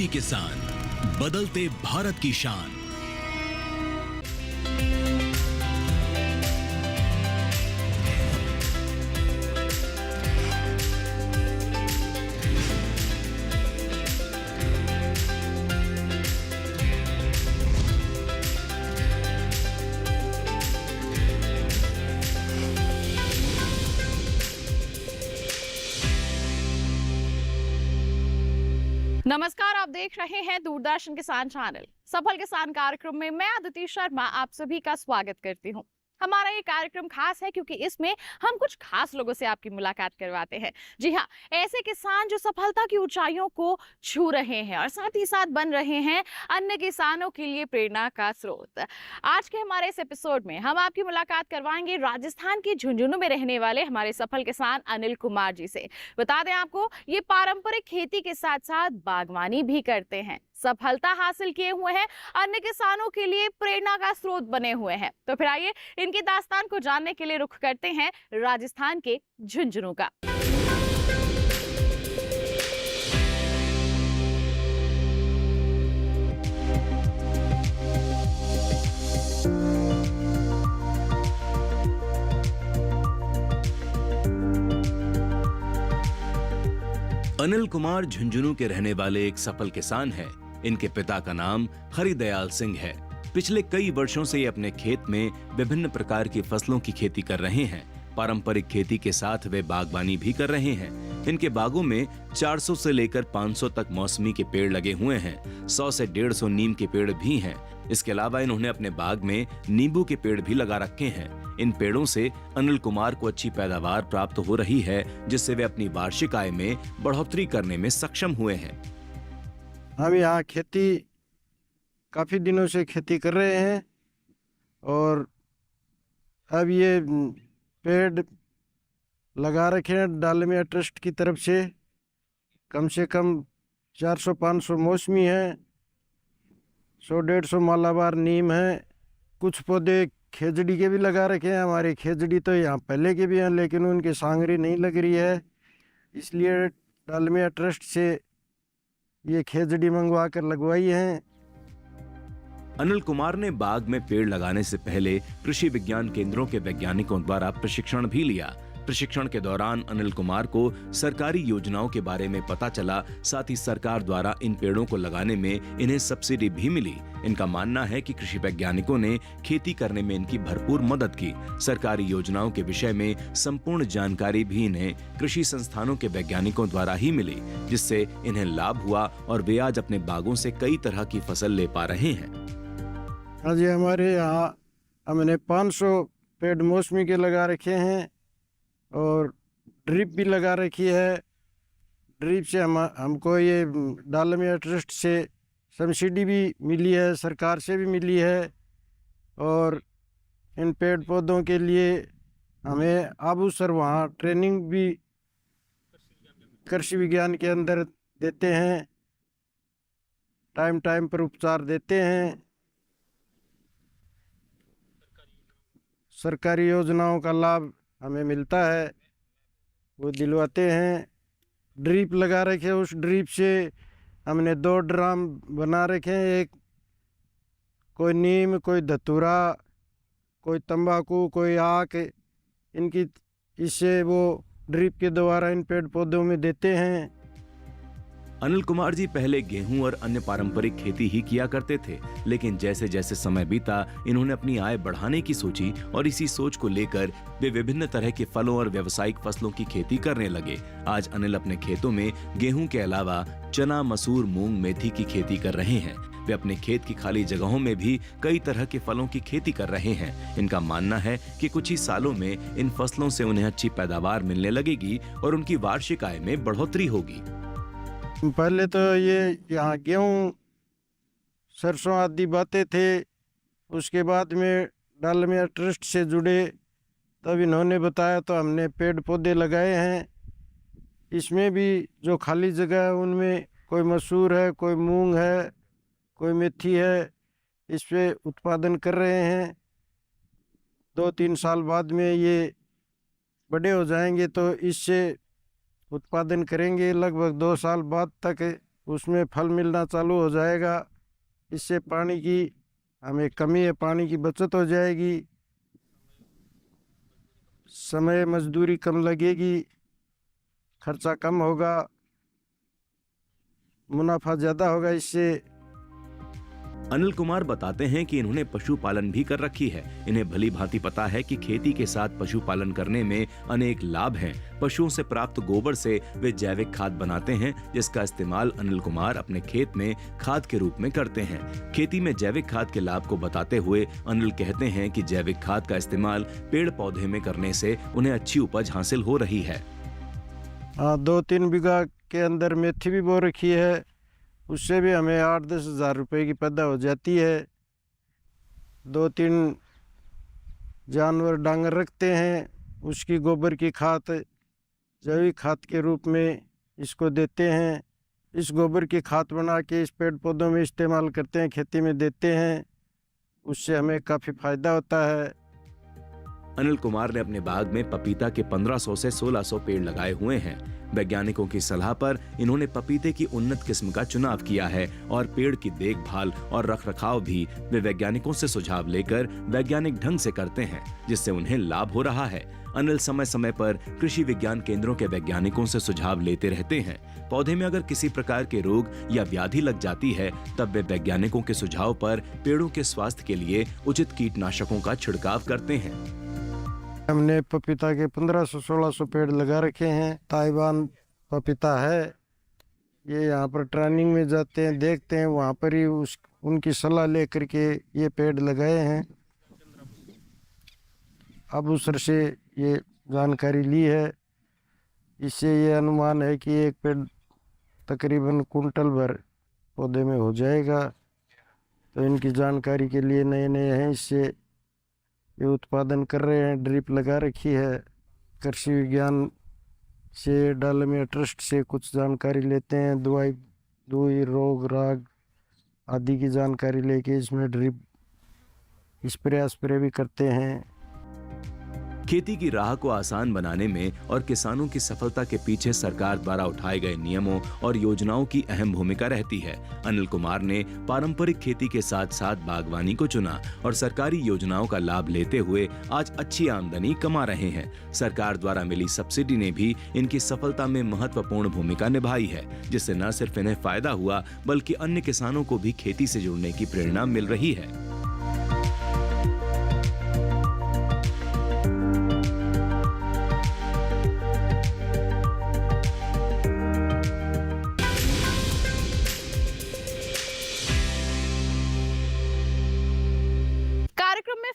खेती किसान, बदलते भारत की शान। नमस्कार, आप देख रहे हैं दूरदर्शन किसान चैनल। सफल किसान कार्यक्रम में मैं अदिति शर्मा आप सभी का स्वागत करती हूं। हमारा ये कार्यक्रम खास है क्योंकि इसमें हम कुछ खास लोगों से आपकी मुलाकात करवाते हैं। जी हाँ, ऐसे किसान जो सफलता की ऊंचाइयों को छू रहे हैं और साथ ही साथ बन रहे हैं अन्य किसानों के लिए प्रेरणा का स्रोत। आज के हमारे इस एपिसोड में हम आपकी मुलाकात करवाएंगे राजस्थान के झुंझुनू में रहने वाले हमारे सफल किसान अनिल कुमार जी से। बता दें आपको, ये पारंपरिक खेती के साथ साथ बागवानी भी करते हैं, सफलता हासिल किए हुए हैं, अन्य किसानों के लिए प्रेरणा का स्रोत बने हुए हैं। तो फिर आइए इनकी दास्तान को जानने के लिए रुख करते हैं राजस्थान के झुंझुनू का। अनिल कुमार झुंझुनू के रहने वाले एक सफल किसान हैं। इनके पिता का नाम हरिदयाल सिंह है। पिछले कई वर्षों से ये अपने खेत में विभिन्न प्रकार की फसलों की खेती कर रहे हैं। पारंपरिक खेती के साथ वे बागवानी भी कर रहे हैं। इनके बागों में 400 से लेकर 500 तक मौसमी के पेड़ लगे हुए हैं। 100 से 150 नीम के पेड़ भी हैं। इसके अलावा इन्होंने अपने बाग में नींबू के पेड़ भी लगा रखे हैं। इन पेड़ों से अनिल कुमार को अच्छी पैदावार प्राप्त हो रही है, जिससे वे अपनी वार्षिक आय में बढ़ोतरी करने में सक्षम हुए हैं। हम यहाँ खेती काफ़ी दिनों से खेती कर रहे हैं और अब ये पेड़ लगा रखे हैं डालमिया ट्रस्ट की तरफ से कम 400-500 मौसमी हैं, 100-150 मालाबार नीम हैं। कुछ पौधे खेजड़ी के भी लगा रखे हैं। हमारे खेजड़ी तो यहाँ पहले के भी हैं, लेकिन उनकी सांगरी नहीं लग रही है, इसलिए डालमिया ट्रस्ट से ये खेजड़ी मंगवा कर लगवाई हैं। अनिल कुमार ने बाग में पेड़ लगाने से पहले कृषि विज्ञान केंद्रों के वैज्ञानिकों द्वारा प्रशिक्षण भी लिया। प्रशिक्षण के दौरान अनिल कुमार को सरकारी योजनाओं के बारे में पता चला। साथ ही सरकार द्वारा इन पेड़ों को लगाने में इन्हें सब्सिडी भी मिली। इनका मानना है कि कृषि वैज्ञानिकों ने खेती करने में इनकी भरपूर मदद की। सरकारी योजनाओं के विषय में संपूर्ण जानकारी भी इन्हें कृषि संस्थानों के वैज्ञानिकों द्वारा ही मिली, जिससे इन्हें लाभ हुआ और वे आज अपने बागों से कई तरह की फसल ले पा रहे हैं। आज हमारे यहाँ हमने 500 पेड़ मौसमी के लगा रखे हैं और ड्रिप भी लगा रखी है। ड्रिप से हमको ये डालमिया ट्रस्ट से सब्सिडी भी मिली है, सरकार से भी मिली है। और इन पेड़ पौधों के लिए हमें आबू सर वहाँ ट्रेनिंग भी कृषि विज्ञान के अंदर देते हैं, टाइम टाइम पर उपचार देते हैं। सरकारी योजनाओं का लाभ हमें मिलता है, वो दिलवाते हैं। ड्रिप लगा रखे, उस ड्रिप से हमने 2 ड्राम बना रखे हैं, एक कोई नीम, कोई धतूरा, कोई तंबाकू, कोई आक, इनकी इससे वो ड्रिप के द्वारा इन पेड़ पौधों में देते हैं। अनिल कुमार जी पहले गेहूं और अन्य पारंपरिक खेती ही किया करते थे, लेकिन जैसे जैसे समय बीता इन्होंने अपनी आय बढ़ाने की सोची और इसी सोच को लेकर वे विभिन्न तरह के फलों और व्यावसायिक फसलों की खेती करने लगे। आज अनिल अपने खेतों में गेहूं के अलावा चना, मसूर, मूंग, मेथी की खेती कर रहे हैं। वे अपने खेत की खाली जगहों में भी कई तरह के फलों की खेती कर रहे हैं। इनका मानना है कि कुछ ही सालों में इन फसलों से उन्हें अच्छी पैदावार मिलने लगेगी और उनकी वार्षिक आय में बढ़ोतरी होगी। पहले तो ये यहाँ गेहूँ, सरसों आदि बातें थे। उसके बाद में डालमिया ट्रस्ट से जुड़े, तब इन्होंने बताया तो हमने पेड़ पौधे लगाए हैं। इसमें भी जो खाली जगह है उनमें कोई मसूर है, कोई मूंग है, कोई मेथी है, इस पे उत्पादन कर रहे हैं। 2-3 साल बाद में ये बड़े हो जाएंगे तो इससे उत्पादन करेंगे। लगभग 2 साल बाद तक उसमें फल मिलना चालू हो जाएगा। इससे पानी की हमें कमी है, पानी की बचत हो जाएगी, समय मजदूरी कम लगेगी, खर्चा कम होगा, मुनाफा ज़्यादा होगा इससे। अनिल कुमार बताते हैं कि इन्होंने पशुपालन भी कर रखी है। इन्हें भली भांति पता है कि खेती के साथ पशुपालन करने में अनेक लाभ हैं। पशुओं से प्राप्त गोबर से वे जैविक खाद बनाते हैं, जिसका इस्तेमाल अनिल कुमार अपने खेत में खाद के रूप में करते हैं। खेती में जैविक खाद के लाभ को बताते हुए अनिल कहते हैं कि जैविक खाद का इस्तेमाल पेड़ पौधे में करने से उन्हें अच्छी उपज हासिल हो रही है। 2-3 बीघा के अंदर मेथी भी बो रखी है, उससे भी हमें 8-10 हज़ार रुपये की पैदा हो जाती है। 2-3 जानवर डांगर रखते हैं, उसकी गोबर की खाद जैविक खाद के रूप में इसको देते हैं। इस गोबर की खाद बना के इस पेड़ पौधों में इस्तेमाल करते हैं, खेती में देते हैं, उससे हमें काफ़ी फायदा होता है। अनिल कुमार ने अपने बाग में पपीता के 1500 से 1600 पेड़ लगाए हुए हैं। वैज्ञानिकों की सलाह पर इन्होंने पपीते की उन्नत किस्म का चुनाव किया है और पेड़ की देखभाल और रखरखाव भी वे वैज्ञानिकों से सुझाव लेकर वैज्ञानिक ढंग से करते हैं, जिससे उन्हें लाभ हो रहा है। अनिल समय समय पर कृषि विज्ञान केंद्रों के वैज्ञानिकों से सुझाव लेते रहते हैं। पौधे में अगर किसी प्रकार के रोग या व्याधि लग जाती है, तब वे वैज्ञानिकों के सुझाव पर पेड़ों के स्वास्थ्य के लिए उचित कीटनाशकों का छिड़काव करते हैं। हमने पपीता के 1500-1600 पेड़ लगा रखे हैं। ताइवान पपीता है, ये यहाँ पर ट्रेनिंग में जाते हैं, देखते हैं, वहाँ पर ही उनकी सलाह ले करके ये पेड़ लगाए हैं। अब उस से ये जानकारी ली है, इससे ये अनुमान है कि एक पेड़ तकरीबन कुंटल भर पौधे में हो जाएगा। तो इनकी जानकारी के लिए नए नए हैं, इससे ये उत्पादन कर रहे हैं। ड्रिप लगा रखी है। कृषि विज्ञान से डालमिया ट्रस्ट से कुछ जानकारी लेते हैं, दवाई रोग राग आदि की जानकारी लेके इसमें ड्रिप स्प्रे भी करते हैं। खेती की राह को आसान बनाने में और किसानों की सफलता के पीछे सरकार द्वारा उठाए गए नियमों और योजनाओं की अहम भूमिका रहती है। अनिल कुमार ने पारंपरिक खेती के साथ साथ बागवानी को चुना और सरकारी योजनाओं का लाभ लेते हुए आज अच्छी आमदनी कमा रहे हैं। सरकार द्वारा मिली सब्सिडी ने भी इनकी सफलता में महत्वपूर्ण भूमिका निभाई है, जिससे न सिर्फ इन्हें फायदा हुआ बल्कि अन्य किसानों को भी खेती से जुड़ने की प्रेरणा मिल रही है।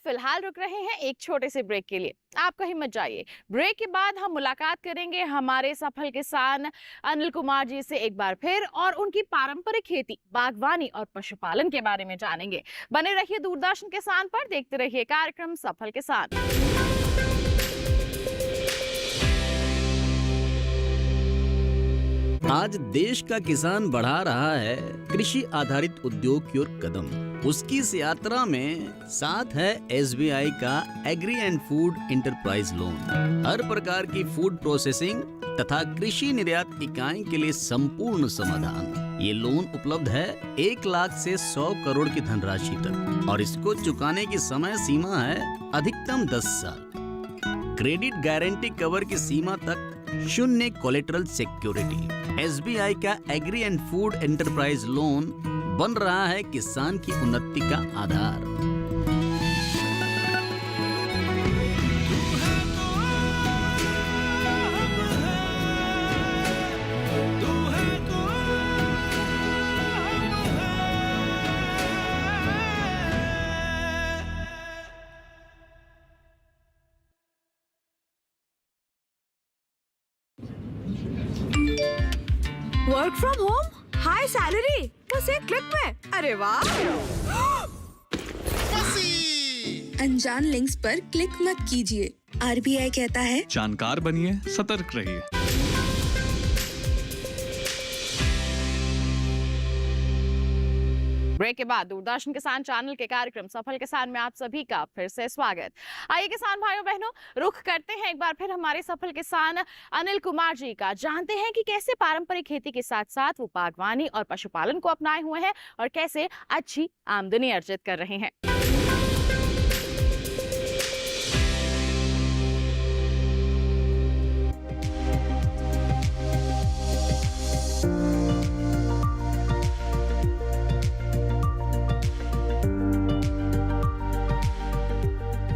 फिलहाल रुक रहे हैं एक छोटे से ब्रेक के लिए। आप कहीं मत जाइए। ब्रेक के बाद हम मुलाकात करेंगे हमारे सफल किसान अनिल कुमार जी से एक बार फिर और उनकी पारंपरिक खेती, बागवानी और पशुपालन के बारे में जानेंगे। बने रहिए दूरदर्शन किसान पर, देखते रहिए कार्यक्रम सफल किसान। आज देश का किसान बढ़ा रहा है कृषि आधारित उद्योग की ओर कदम। उसकी इस यात्रा में साथ है SBI का agri and food enterprise loan. हर प्रकार की फूड प्रोसेसिंग तथा कृषि निर्यात इकाई के लिए संपूर्ण समाधान। ये लोन उपलब्ध है 1 लाख से 100 करोड़ की धनराशि तक और इसको चुकाने की समय सीमा है अधिकतम 10 साल। क्रेडिट गारंटी कवर की सीमा तक 0 कोलेटरल सिक्योरिटी। SBI का agri and food enterprise loan बन रहा है किसान की उन्नति का आधार। Work from home, high salary, बस एक क्लिक में। अरे वाह! अनजान लिंक्स पर क्लिक मत कीजिए। RBI कहता है जानकार बनिए, सतर्क रहिए। ब्रेक के बाद दूरदर्शन किसान चैनल के कार्यक्रम सफल किसान में आप सभी का फिर से स्वागत। आइए किसान भाइयों बहनों, रुख करते हैं एक बार फिर हमारे सफल किसान अनिल कुमार जी का। जानते हैं कि कैसे पारंपरिक खेती के साथ साथ वो बागवानी और पशुपालन को अपनाए हुए हैं और कैसे अच्छी आमदनी अर्जित कर रहे हैं।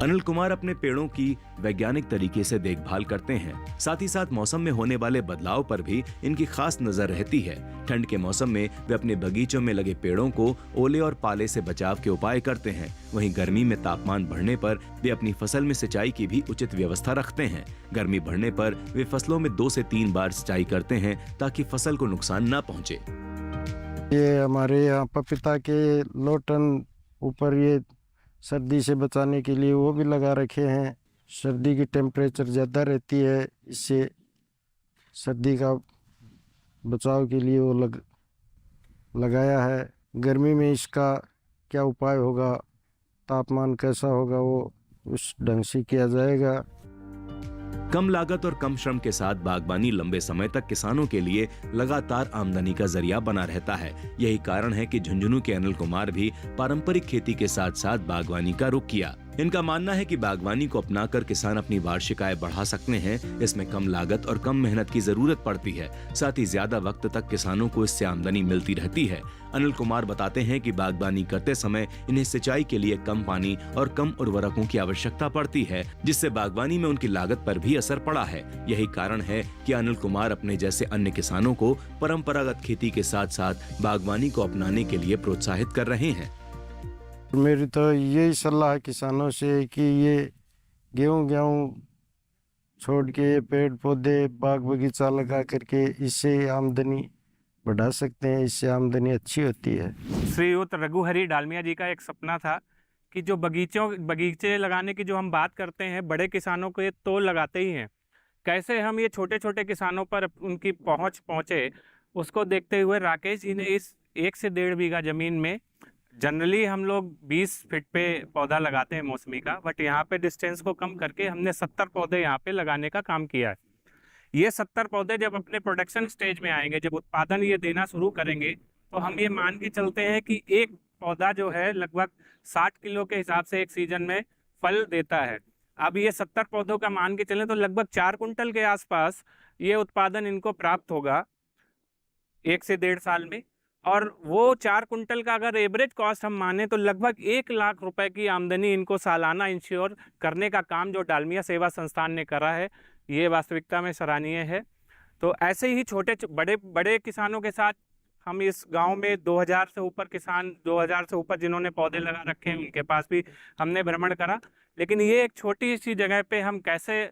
अनिल कुमार अपने पेड़ों की वैज्ञानिक तरीके से देखभाल करते हैं। साथ ही साथ मौसम में होने वाले बदलाव पर भी इनकी खास नजर रहती है। ठंड के मौसम में वे अपने बगीचों में लगे पेड़ों को ओले और पाले से बचाव के उपाय करते हैं। वहीं गर्मी में तापमान बढ़ने पर वे अपनी फसल में सिंचाई की भी उचित व्यवस्था रखते हैं। गर्मी बढ़ने पर वे फसलों में 2 से 3 बार सिंचाई करते हैं ताकि फसल को नुकसान न पहुंचे। ये हमारे यहाँ पपीता के लोटन ऊपर ये सर्दी से बचाने के लिए वो भी लगा रखे हैं। सर्दी की टेम्परेचर ज़्यादा रहती है, इससे सर्दी का बचाव के लिए वो लगाया है। गर्मी में इसका क्या उपाय होगा, तापमान कैसा होगा, वो उस ढंग से किया जाएगा। कम लागत और कम श्रम के साथ बागबानी लंबे समय तक किसानों के लिए लगातार आमदनी का जरिया बना रहता है। यही कारण है कि झुंझुनू के अनिल कुमार भी पारंपरिक खेती के साथ साथ बागवानी का रुख किया। इनका मानना है कि बागवानी को अपनाकर किसान अपनी वार्षिक आय बढ़ा सकते हैं। इसमें कम लागत और कम मेहनत की जरूरत पड़ती है। साथ ही ज्यादा वक्त तक किसानों को इससे आमदनी मिलती रहती है। अनिल कुमार बताते हैं कि बागबानी करते समय इन्हें सिंचाई के लिए कम पानी और कम उर्वरकों की आवश्यकता पड़ती है, जिससे बागवानी में उनकी लागत पर भी असर पड़ा है। यही कारण है कि अनिल कुमार अपने जैसे अन्य किसानों को परंपरागत खेती के साथ साथ बागवानी को अपनाने के लिए प्रोत्साहित कर रहे हैं। मेरी तो यही सलाह है किसानों से कि ये गेहूँ छोड़ के पेड़ पौधे बाग बगीचा लगा करके इससे आमदनी बढ़ा सकते हैं। इससे आमदनी अच्छी होती है। श्रीयुत रघुहरी डालमिया जी का एक सपना था कि जो बगीचे लगाने की जो हम बात करते हैं, बड़े किसानों को ये तो लगाते ही हैं, कैसे हम ये छोटे छोटे किसानों पर उनकी पहुँचे, उसको देखते हुए राकेश जी ने इस 1 से 1.5 बीघा ज़मीन में जनरली हम लोग 20 फीट पे पौधा लगाते हैं मौसमी का, बट यहाँ पे डिस्टेंस को कम करके हमने 70 पौधे यहाँ पे लगाने का काम किया है। ये 70 पौधे जब अपने प्रोडक्शन स्टेज में आएंगे, जब उत्पादन ये देना शुरू करेंगे, तो हम ये मान के चलते हैं कि एक पौधा जो है लगभग 60 किलो के हिसाब से एक सीजन में फल देता है। अब ये 70 पौधों का मान के चलें तो लगभग 4 कुंटल के आसपास ये उत्पादन इनको प्राप्त होगा 1 से 1.5 साल में। और वो 4 कुंटल का अगर एवरेज कॉस्ट हम माने तो लगभग 1 लाख रुपए की आमदनी इनको सालाना इंश्योर करने का काम जो डालमिया सेवा संस्थान ने करा है, ये वास्तविकता में सराहनीय है। तो ऐसे ही छोटे बड़े किसानों के साथ हम इस गांव में 2000 से ऊपर जिन्होंने पौधे लगा रखे हैं, उनके पास भी हमने भ्रमण करा। लेकिन ये एक छोटी सी जगह पे हम कैसे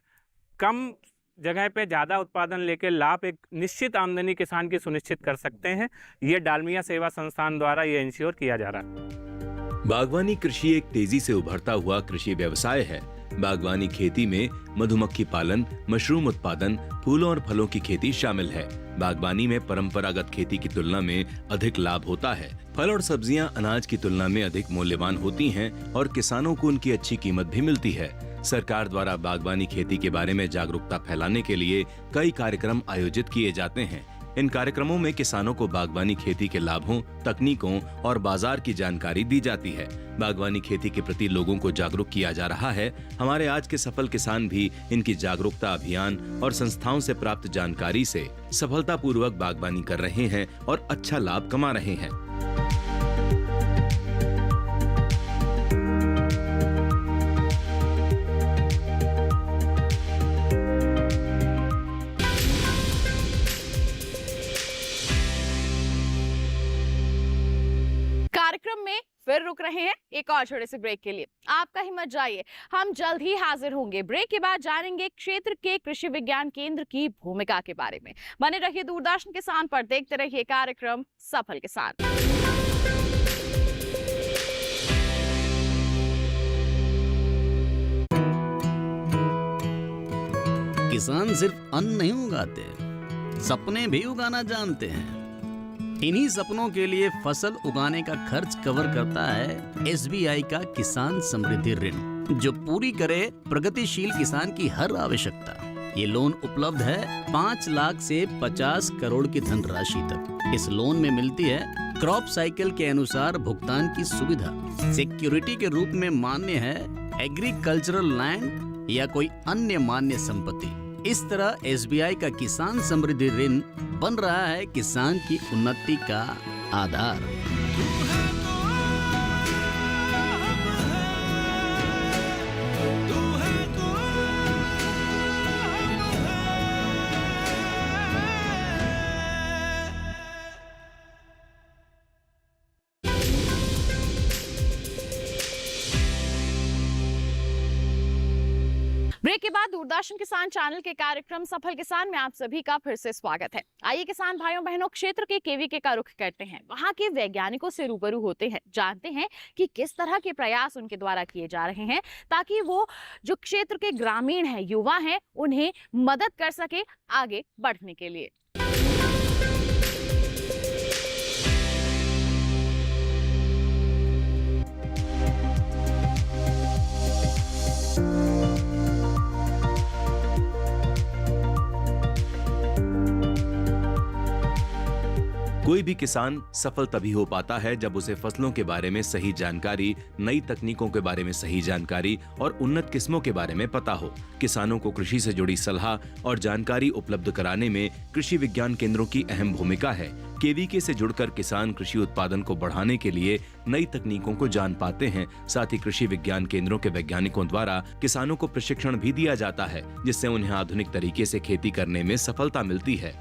कम जगह पे ज़्यादा उत्पादन लेके लाभ, एक निश्चित आमदनी किसान की सुनिश्चित कर सकते हैं, ये डालमिया सेवा संस्थान द्वारा ये इंश्योर किया जा रहा है। बागवानी कृषि एक तेजी से उभरता हुआ कृषि व्यवसाय है। बागवानी खेती में मधुमक्खी पालन, मशरूम उत्पादन, फूलों और फलों की खेती शामिल है। बागवानी में परंपरागत खेती की तुलना में अधिक लाभ होता है। फल और सब्जियां अनाज की तुलना में अधिक मूल्यवान होती हैं और किसानों को उनकी अच्छी कीमत भी मिलती है। सरकार द्वारा बागवानी खेती के बारे में जागरूकता फैलाने के लिए कई कार्यक्रम आयोजित किए जाते हैं। इन कार्यक्रमों में किसानों को बागवानी खेती के लाभों, तकनीकों और बाजार की जानकारी दी जाती है। बागवानी खेती के प्रति लोगों को जागरूक किया जा रहा है। हमारे आज के सफल किसान भी इनकी जागरूकता अभियान और संस्थाओं से प्राप्त जानकारी से सफलतापूर्वक बागवानी कर रहे हैं और अच्छा लाभ कमा रहे हैं। कार्यक्रम में फिर रुक रहे हैं एक और छोटे से ब्रेक के लिए। आपका हिम्मत जाइए, हम जल्द ही हाजिर होंगे। ब्रेक के बाद जानेंगे क्षेत्र के कृषि विज्ञान केंद्र की भूमिका के बारे में। बने रहिए दूरदर्शन किसान पर, देखते रहिए कार्यक्रम सफल किसान। किसान सिर्फ अन्न नहीं उगाते, सपने भी उगाना जानते हैं। इन्हीं सपनों के लिए फसल उगाने का खर्च कवर करता है एसबीआई का किसान समृद्धि ऋण, जो पूरी करे प्रगतिशील किसान की हर आवश्यकता। ये लोन उपलब्ध है 5 लाख से 50 करोड़ की धनराशि तक। इस लोन में मिलती है क्रॉप साइकिल के अनुसार भुगतान की सुविधा। सिक्योरिटी के रूप में मान्य है एग्रीकल्चरल लैंड या कोई अन्य मान्य संपत्ति। इस तरह एसबीआई का किसान समृद्धि ऋण बन रहा है किसान की उन्नति का आधार। ब्रेक के बाद दूरदर्शन किसान चैनल के कार्यक्रम सफल किसान में आप सभी का फिर से स्वागत है। आइए किसान भाइयों बहनों, क्षेत्र के केवीके का रुख करते हैं, वहां के वैज्ञानिकों से रूबरू होते हैं, जानते हैं कि किस तरह के प्रयास उनके द्वारा किए जा रहे हैं ताकि वो जो क्षेत्र के ग्रामीण हैं, युवा हैं, उन्हें मदद कर सके आगे बढ़ने के लिए। कोई भी किसान सफल तभी हो पाता है जब उसे फसलों के बारे में सही जानकारी, नई तकनीकों के बारे में सही जानकारी और उन्नत किस्मों के बारे में पता हो। किसानों को कृषि से जुड़ी सलाह और जानकारी उपलब्ध कराने में कृषि विज्ञान केंद्रों की अहम भूमिका है। केवीके से जुड़कर किसान कृषि उत्पादन को बढ़ाने के लिए नई तकनीकों को जान पाते हैं। साथ ही कृषि विज्ञान केंद्रों के वैज्ञानिकों द्वारा किसानों को प्रशिक्षण भी दिया जाता है, जिससे उन्हें आधुनिक तरीके से खेती करने में सफलता मिलती है।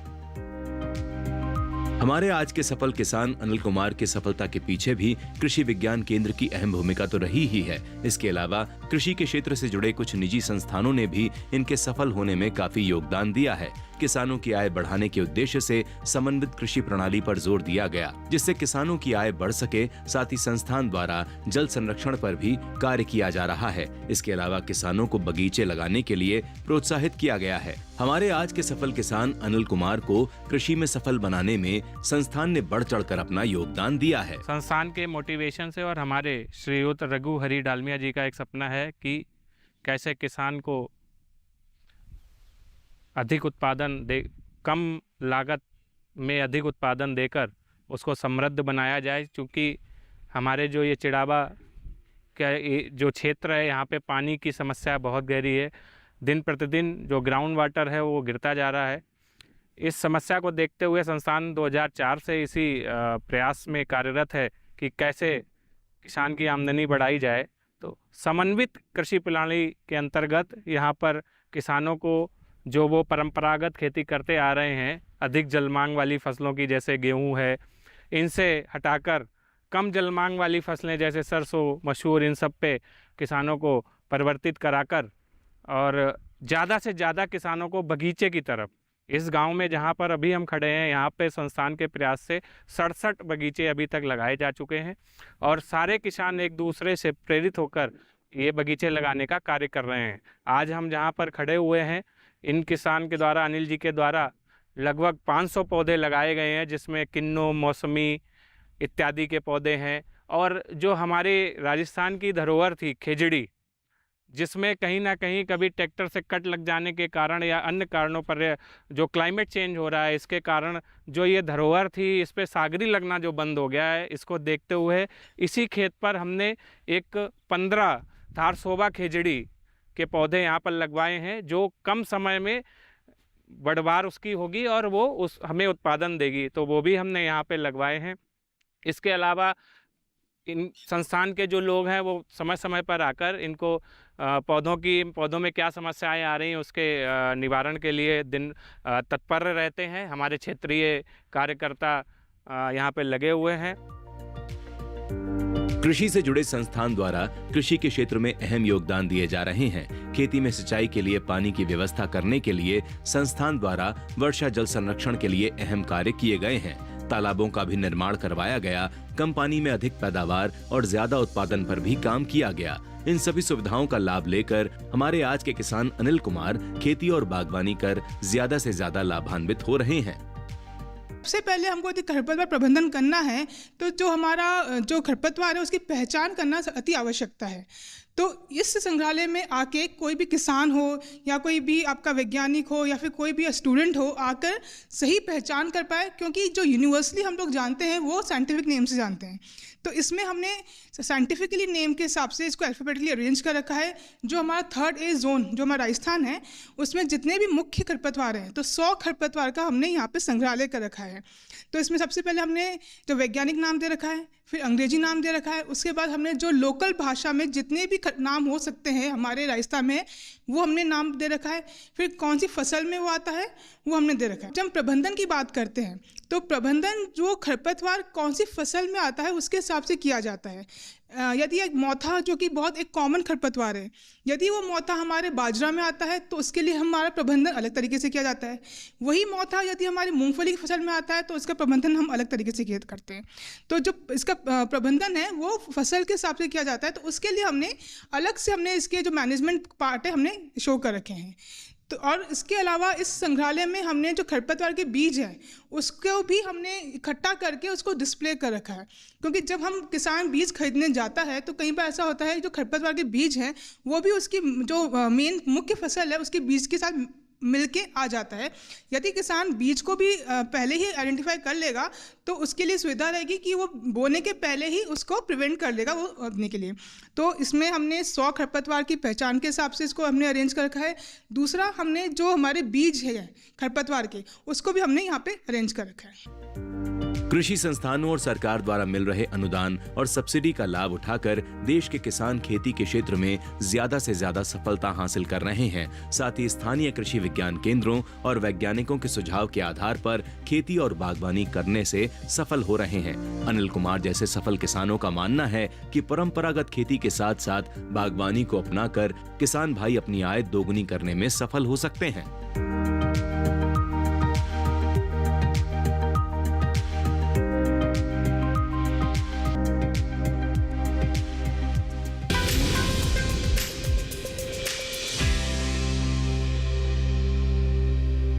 हमारे आज के सफल किसान अनिल कुमार की सफलता के पीछे भी कृषि विज्ञान केंद्र की अहम भूमिका तो रही ही है। इसके अलावा कृषि के क्षेत्र से जुड़े कुछ निजी संस्थानों ने भी इनके सफल होने में काफी योगदान दिया है। किसानों की आय बढ़ाने के उद्देश्य से समन्वित कृषि प्रणाली पर जोर दिया गया, जिससे किसानों की आय बढ़ सके। साथ ही संस्थान द्वारा जल संरक्षण पर भी कार्य किया जा रहा है। इसके अलावा किसानों को बगीचे लगाने के लिए प्रोत्साहित किया गया है। हमारे आज के सफल किसान अनिल कुमार को कृषि में सफल बनाने में संस्थान ने बढ़ चढ़कर अपना योगदान दिया है। संस्थान के मोटिवेशन से और हमारे श्रीयुत रघु हरी डालमिया जी का एक सपना है कि कैसे किसान को अधिक उत्पादन दे, कम लागत में अधिक उत्पादन देकर उसको समृद्ध बनाया जाए। क्योंकि हमारे जो ये चिड़ावा का जो क्षेत्र है, यहाँ पे पानी की समस्या बहुत गहरी है। दिन प्रतिदिन जो ग्राउंड वाटर है वो गिरता जा रहा है। इस समस्या को देखते हुए संस्थान 2004 से इसी प्रयास में कार्यरत है कि कैसे किसान की आमदनी बढ़ाई जाए। तो समन्वित कृषि प्रणाली के अंतर्गत यहाँ पर किसानों को जो वो परंपरागत खेती करते आ रहे हैं, अधिक जलमांग वाली फसलों की जैसे गेहूं है, इनसे हटाकर कम जलमांग वाली फसलें जैसे सरसों, मसूर, इन सब पे किसानों को परिवर्तित कराकर और ज़्यादा से ज़्यादा किसानों को बगीचे की तरफ, इस गांव में जहां पर अभी हम खड़े हैं, यहाँ पे संस्थान के प्रयास से 67 बगीचे अभी तक लगाए जा चुके हैं और सारे किसान एक दूसरे से प्रेरित होकर ये बगीचे लगाने का कार्य कर रहे हैं। आज हम जहाँ पर खड़े हुए हैं, इन किसान के द्वारा, अनिल जी के द्वारा लगभग 500 पौधे लगाए गए हैं, जिसमें किन्नू, मौसमी इत्यादि के पौधे हैं। और जो हमारे राजस्थान की धरोहर थी खेजड़ी, जिसमें कहीं ना कहीं कभी ट्रैक्टर से कट लग जाने के कारण या अन्य कारणों पर जो क्लाइमेट चेंज हो रहा है, इसके कारण जो ये धरोहर थी इस पे सागरी लगना जो बंद हो गया है, इसको देखते हुए इसी खेत पर हमने एक 15 थारसोबा खेजड़ी के पौधे यहाँ पर लगवाए हैं, जो कम समय में बढ़वार उसकी होगी और वो हमें उत्पादन देगी। तो वो भी हमने यहाँ पे लगवाए हैं। इसके अलावा इन संस्थान के जो लोग हैं वो समय समय पर आकर इनको पौधों में क्या समस्याएं आ रही हैं उसके निवारण के लिए दिन तत्पर रहते हैं। हमारे क्षेत्रीय कार्यकर्ता यहाँ पे लगे हुए हैं। कृषि से जुड़े संस्थान द्वारा कृषि के क्षेत्र में अहम योगदान दिए जा रहे हैं। खेती में सिंचाई के लिए पानी की व्यवस्था करने के लिए संस्थान द्वारा वर्षा जल संरक्षण के लिए अहम कार्य किए गए हैं। तालाबों का भी निर्माण करवाया गया। कम पानी में अधिक पैदावार और ज्यादा उत्पादन पर भी काम किया गया। इन सभी सुविधाओं का लाभ लेकर हमारे आज के किसान अनिल कुमार खेती और बागवानी कर ज्यादा से ज्यादा लाभान्वित हो रहे हैं। सबसे पहले हमको यदि खरपतवार प्रबंधन करना है तो जो हमारा जो खरपतवार है उसकी पहचान करना अति आवश्यकता है। तो इस संग्रहालय में आके कोई भी किसान हो या कोई भी आपका वैज्ञानिक हो या फिर कोई भी स्टूडेंट हो आकर सही पहचान कर पाए, क्योंकि जो यूनिवर्सली हम लोग जानते हैं वो साइंटिफिक नेम से जानते हैं। तो इसमें हमने साइंटिफिकली नेम के हिसाब से इसको अल्फ़ाबेटिकली अरेंज कर रखा है। जो हमारा 3rd A जोन जो हमारा राजस्थान है उसमें जितने भी मुख्य खरपतवार हैं तो 100 खरपतवार का हमने यहाँ पे संग्रहालय कर रखा है। तो इसमें सबसे पहले हमने जो वैज्ञानिक नाम दे रखा है, फिर अंग्रेजी नाम दे रखा है, उसके बाद हमने जो लोकल भाषा में जितने भी नाम हो सकते हैं हमारे राजस्थान में वो हमने नाम दे रखा है। फिर कौन सी फसल में वो आता है वो हमने दे रखा है। जब हम प्रबंधन की बात करते हैं तो प्रबंधन जो खरपतवार कौन सी फसल में आता है उसके हिसाब से किया जाता है। यदि एक मोथा जो कि बहुत एक कॉमन खरपतवार है, यदि वो मोथा हमारे बाजरा में आता है तो उसके लिए हमारा प्रबंधन अलग तरीके से किया जाता है। वही मोथा यदि हमारी मूंगफली की फसल में आता है तो उसका प्रबंधन हम अलग तरीके से करते हैं। तो जो इसका प्रबंधन है वो फसल के हिसाब से किया जाता है। तो उसके लिए हमने अलग से हमने इसके जो मैनेजमेंट पार्ट है हमने शो कर रखे हैं। तो और इसके अलावा इस संग्रहालय में हमने जो खरपतवार के बीज हैं उसको भी हमने इकट्ठा करके उसको डिस्प्ले कर रखा है, क्योंकि जब हम किसान बीज खरीदने जाता है तो कई बार ऐसा होता है जो खरपतवार के बीज हैं वो भी उसकी जो मेन मुख्य फसल है उसके बीज के साथ मिलके आ जाता है। यदि किसान बीज को भी पहले ही आइडेंटिफाई कर लेगा तो उसके लिए सुविधा रहेगी कि वो बोने के पहले ही उसको प्रिवेंट कर लेगा वो उगने के लिए। तो इसमें हमने 100 खरपतवार की पहचान के हिसाब से इसको हमने अरेंज कर रखा है। दूसरा हमने जो हमारे बीज है खरपतवार के उसको भी हमने यहाँ पे अरेंज कर रखा है। कृषि संस्थानों और सरकार द्वारा मिल रहे अनुदान और सब्सिडी का लाभ उठाकर देश के किसान खेती के क्षेत्र में ज्यादा से ज्यादा सफलता हासिल कर रहे हैं। साथ ही स्थानीय कृषि विज्ञान केंद्रों और वैज्ञानिकों के सुझाव के आधार पर खेती और बागवानी करने से सफल हो रहे हैं। अनिल कुमार जैसे सफल किसानों का मानना है कि परंपरागत खेती के साथ साथ बागवानी को अपनाकर किसान भाई अपनी आय दोगुनी करने में सफल हो सकते हैं।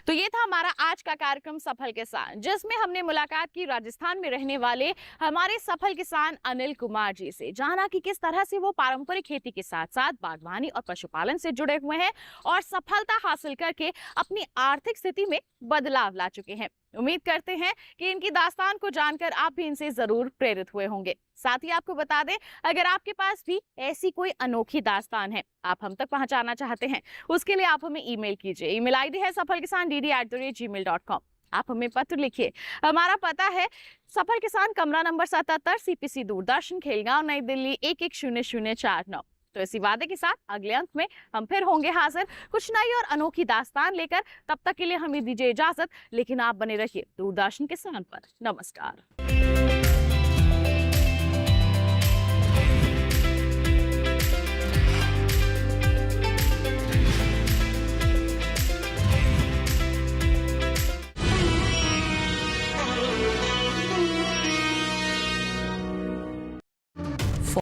तो ये था हमारा आज का कार्यक्रम सफल किसान, जिसमें हमने मुलाकात की राजस्थान में रहने वाले हमारे सफल किसान अनिल कुमार जी से। जाना कि किस तरह से वो पारंपरिक खेती के साथ साथ बागवानी और पशुपालन से जुड़े हुए हैं और सफलता हासिल करके अपनी आर्थिक स्थिति में बदलाव ला चुके हैं। उम्मीद करते हैं कि इनकी दास्तान को जानकर आप भी इनसे जरूर प्रेरित हुए होंगे। साथ ही आपको बता दें, अगर आपके पास भी ऐसी कोई अनोखी दास्तान है आप हम तक पहुंचाना चाहते हैं, उसके लिए आप हमें ईमेल कीजिए। ईमेल आईडी है safalkisan@gmail.com। आप हमें पत्र लिखिए। हमारा पता है सफल किसान, कमरा नंबर 77, CPC दूरदर्शन, खेलगांव, नई दिल्ली 110049। तो इसी वादे के साथ अगले अंक में हम फिर होंगे हाजिर कुछ नई और अनोखी दास्तान लेकर। तब तक के लिए हमें दीजिए इजाजत, लेकिन आप बने रहिए दूरदर्शन किसान पर। नमस्कार।